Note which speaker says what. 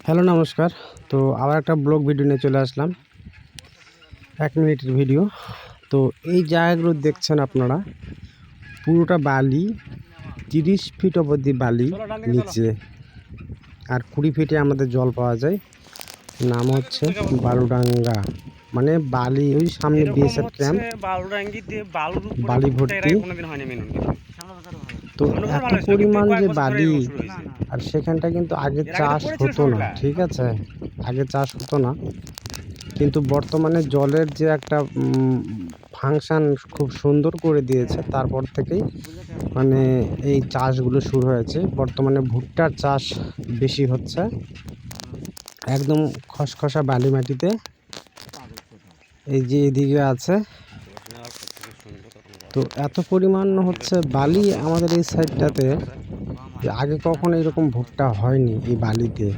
Speaker 1: Hello নমস্কার। তো আবার একটা ব্লগ ভিডিও নিয়ে চলে আসলাম, 1 মিনিটের ভিডিও। তো এই জায়গাগুলো দেখছেন আপনারা, পুরোটা বালি, 30 ফিট অবধি বালি নিচে, আর 20 ফিটে আমাদের জল পাওয়া যায়। নাম হচ্ছে বালুডাঙ্গা, মানে বালি, ওই সামনে বিএসএফ ক্যাম্প, বালি ভর্তি। তো এত পরিমাণ যে বালি, আর সেখানটা কিন্তু আগে চাষ হতো না, ঠিক আছে, আগে চাষ হতো না, কিন্তু বর্তমানে জলের যে একটা ফাংশন খুব সুন্দর করে দিয়েছে, তারপর থেকেই মানে এই চাষগুলো শুরু হয়েছে। বর্তমানে ভুট্টার চাষ বেশি হচ্ছে, একদম খসখসা বালি মাটিতে। এই যে এদিকে আছে, তো এত পরিমাণ হচ্ছে বালি আমাদের এই সাইডটাতে, যে আগে কখনো এরকম ভুট্টা হয়নি এই বালিতে।